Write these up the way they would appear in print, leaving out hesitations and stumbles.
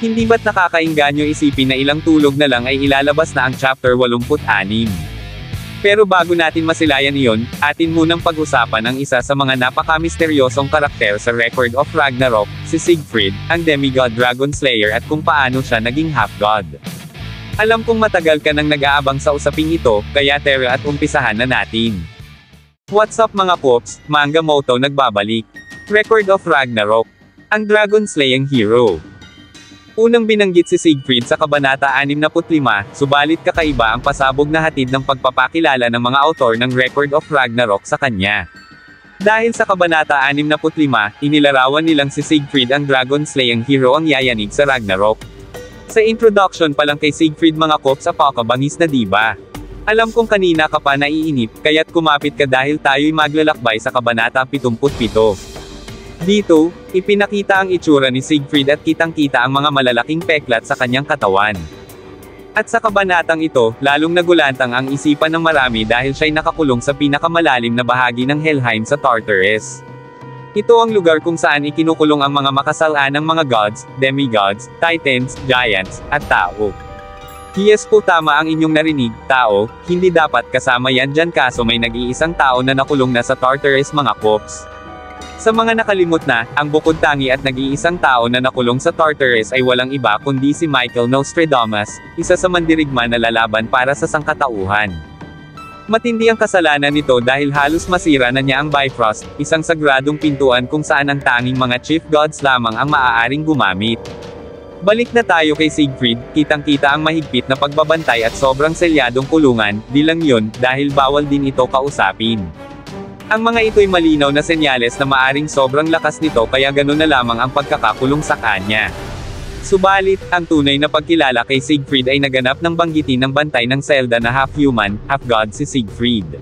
Hindi ba't nakakainganyo isipin na ilang tulog na lang ay ilalabas na ang chapter 86? Pero bago natin masilayan iyon, atin munang pag-usapan ang isa sa mga napaka-misteryosong karakter sa Record of Ragnarok, si Siegfried, ang demigod dragon slayer at kung paano siya naging half-god. Alam kong matagal ka nang nag-aabang sa usaping ito, kaya tara at umpisahan na natin. What's up mga pops, Manga Moto nagbabalik. Record of Ragnarok, ang dragon slaying hero. Unang binanggit si Siegfried sa Kabanata 65, subalit kakaiba ang pasabog na hatid ng pagpapakilala ng mga autor ng Record of Ragnarok sa kanya. Dahil sa Kabanata 65, inilarawan nilang si Siegfried ang dragon slaying hero ang yayanig sa Ragnarok. Sa introduction pa lang kay Siegfried mga kops, apakabangis na diba? Alam kong kanina ka pa naiinip, kaya't kumapit ka dahil tayo'y maglalakbay sa Kabanata 77. Dito, ipinakita ang itsura ni Siegfried at kitang-kita ang mga malalaking peklat sa kanyang katawan. At sa kabanatang ito, lalong nagulantang ang isipan ng marami dahil siya'y nakakulong sa pinakamalalim na bahagi ng Helheim sa Tartarus. Ito ang lugar kung saan ikinukulong ang mga makasalanang mga gods, demigods, titans, giants, at tao. Yes po, tama ang inyong narinig, tao, hindi dapat kasama yan dyan kaso may nag-iisang tao na nakulong na sa Tartarus mga pops. Sa mga nakalimot na, ang bukod tangi at nag-iisang tao na nakulong sa Tartarus ay walang iba kundi si Michael Nostradamus, isa sa mandirigma na lalaban para sa sangkatauhan. Matindi ang kasalanan nito dahil halos masira na niya ang Bifrost, isang sagradong pintuan kung saan ang tanging mga chief gods lamang ang maaaring gumamit. Balik na tayo kay Siegfried, kitang-kita ang mahigpit na pagbabantay at sobrang selyadong kulungan, di lang yun, dahil bawal din ito kausapin. Ang mga ito'y malinaw na senyales na maaring sobrang lakas nito kaya ganun na lamang ang pagkakakulong sa kanya. Subalit, ang tunay na pagkilala kay Siegfried ay naganap ng banggitin ng bantay ng Zelda na half-human, half-god si Siegfried.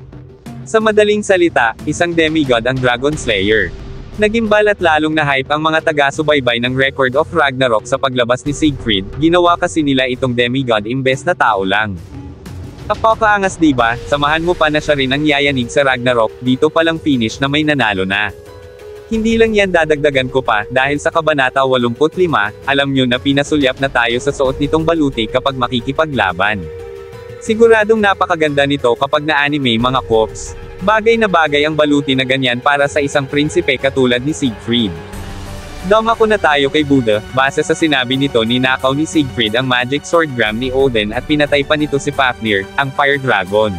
Sa madaling salita, isang demigod ang Dragon Slayer. Nagimbal at lalong na-hype ang mga taga-subaybay ng Record of Ragnarok sa paglabas ni Siegfried, ginawa kasi nila itong demigod imbes na tao lang. Apakaangas diba, samahan mo pa na siya rin ang yayanig sa Ragnarok, dito palang finish na may nanalo na. Hindi lang yan, dadagdagan ko pa, dahil sa Kabanata 85, alam nyo na pinasulyap na tayo sa suot nitong baluti kapag makikipaglaban. Siguradong napakaganda nito kapag na-anime mga pops. Bagay na bagay ang baluti na ganyan para sa isang prinsipe katulad ni Siegfried. Dumako na tayo kay Buddha, base sa sinabi nito ninakaw ni Siegfried ang magic swordgram ni Odin at pinatay pa nito si Fafnir, ang fire dragon.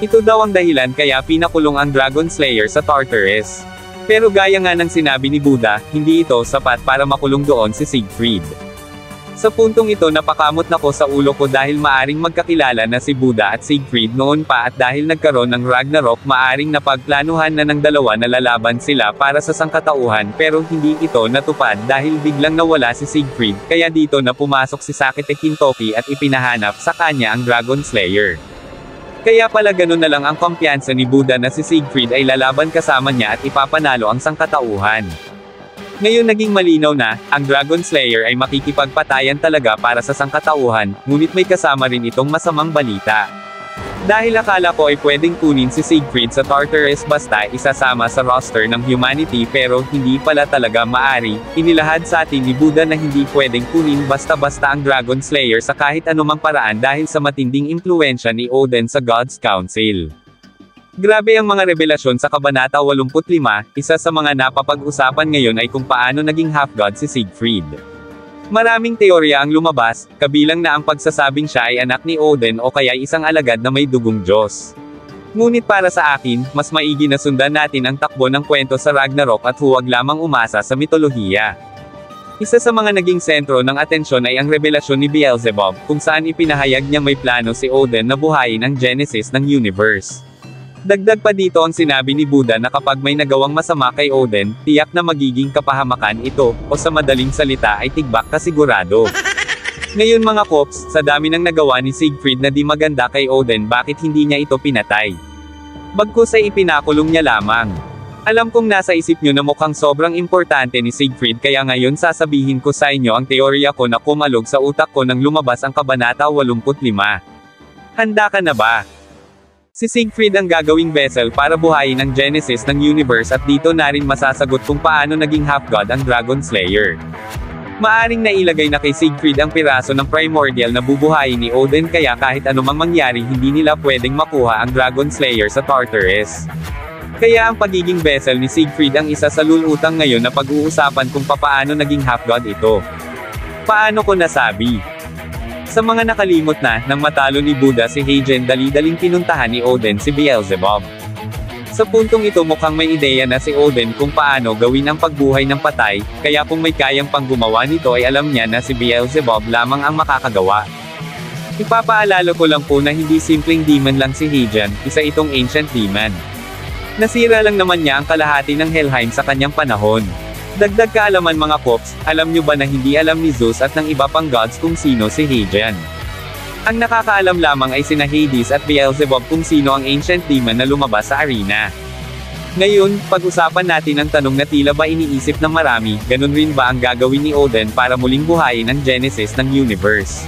Ito daw ang dahilan kaya pinakulong ang Dragon Slayer sa Tartarus. Pero gaya nga ng sinabi ni Buddha, hindi ito sapat para makulong doon si Siegfried. Sa puntong ito napakamot nako sa ulo ko dahil maaring magkakilala na si Buddha at Siegfried noon pa at dahil nagkaroon ng Ragnarok maaring napagplanuhan na ng dalawa na lalaban sila para sa sangkatauhan pero hindi ito natupad dahil biglang nawala si Siegfried kaya dito na pumasok si Sakete Kintoki at ipinahanap sa kanya ang Dragon Slayer. Kaya pala ganun na lang ang kumpiyansa ni Buddha na si Siegfried ay lalaban kasama niya at ipapanalo ang sangkatauhan. Ngayon naging malinaw na, ang Dragon Slayer ay makikipagpatayan talaga para sa sangkatauhan, ngunit may kasama rin itong masamang balita. Dahil akala ko ay pwedeng kunin si Siegfried sa Tartarus basta isasama sa roster ng humanity pero hindi pala talaga maari, inilahad sa atin ni Buddha na hindi pwedeng kunin basta-basta ang Dragon Slayer sa kahit anumang paraan dahil sa matinding impluwensya ni Odin sa God's Council. Grabe ang mga revelasyon sa Kabanata 85, isa sa mga napapag-usapan ngayon ay kung paano naging half-god si Siegfried. Maraming teorya ang lumabas, kabilang na ang pagsasabing siya ay anak ni Odin o kaya isang alagad na may dugong Diyos. Ngunit para sa akin, mas maigi na sundan natin ang takbo ng kwento sa Ragnarok at huwag lamang umasa sa mitolohiya. Isa sa mga naging sentro ng atensyon ay ang revelasyon ni Beelzebub, kung saan ipinahayag niya may plano si Odin na buhayin ang Genesis ng universe. Dagdag pa dito ang sinabi ni Buddha na kapag may nagawang masama kay Odin, tiyak na magiging kapahamakan ito, o sa madaling salita ay tigbak kasigurado. Ngayon mga kops, sa dami ng nagawa ni Siegfried na di maganda kay Odin bakit hindi niya ito pinatay? Bagkus ay ipinakulong niya lamang. Alam kong nasa isip nyo na mukhang sobrang importante ni Siegfried kaya ngayon sasabihin ko sa inyo ang teorya ko na kumalog sa utak ko nang lumabas ang Kabanata 85. Handa ka na ba? Si Siegfried ang gagawing vessel para buhayin ang Genesis ng universe at dito na rin masasagot kung paano naging half-god ang Dragon Slayer. Maaring nailagay na kay Siegfried ang piraso ng primordial na bubuhayin ni Odin kaya kahit anumang mangyari hindi nila pwedeng makuha ang Dragon Slayer sa Tartarus. Kaya ang pagiging vessel ni Siegfried ang isa sa lulutang ngayon na pag-uusapan kung papaano naging half-god ito. Paano ko nasabi? Sa mga nakalimot na, nang matalo ni Buddha si Heijen dali-daling pinuntahan ni Odin si Beelzebub. Sa puntong ito mukhang may ideya na si Odin kung paano gawin ang pagbuhay ng patay, kaya kung may kayang pang gumawa nito ay alam niya na si Beelzebub lamang ang makakagawa. Ipapaalala ko lang po na hindi simpleng demon lang si Heijen, isa itong ancient demon. Nasira lang naman niya ang kalahati ng Helheim sa kanyang panahon. Dagdag kaalaman mga pops, alam nyo ba na hindi alam ni Zeus at ng iba pang gods kung sino si Heijen? Ang nakakaalam lamang ay sina Hades at Beelzebub kung sino ang ancient demon na lumabas sa arena. Ngayon, pag-usapan natin ang tanong na tila ba iniisip ng marami, ganun rin ba ang gagawin ni Odin para muling buhayin ang genesis ng universe?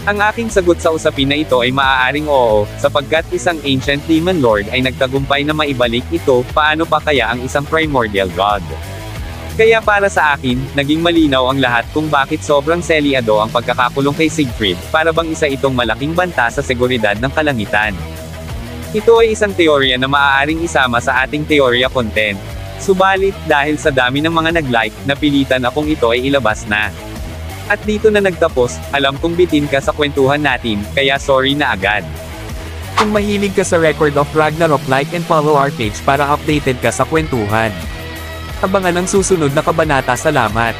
Ang aking sagot sa usapin na ito ay maaaring oo, sapagkat isang ancient demon lord ay nagtagumpay na maibalik ito, paano pa kaya ang isang primordial god? Kaya para sa akin, naging malinaw ang lahat kung bakit sobrang selyado ang pagkakakulong kay Siegfried, para bang isa itong malaking banta sa seguridad ng kalangitan. Ito ay isang teorya na maaaring isama sa ating teorya content. Subalit, dahil sa dami ng mga nag-like, napilitan akong ito ay ilabas na. At dito na nagtapos, alam kong bitin ka sa kwentuhan natin, kaya sorry na agad. Kung mahilig ka sa Record of Ragnarok, like and follow our page para updated ka sa kwentuhan. Abangan ang susunod na kabanata. Salamat!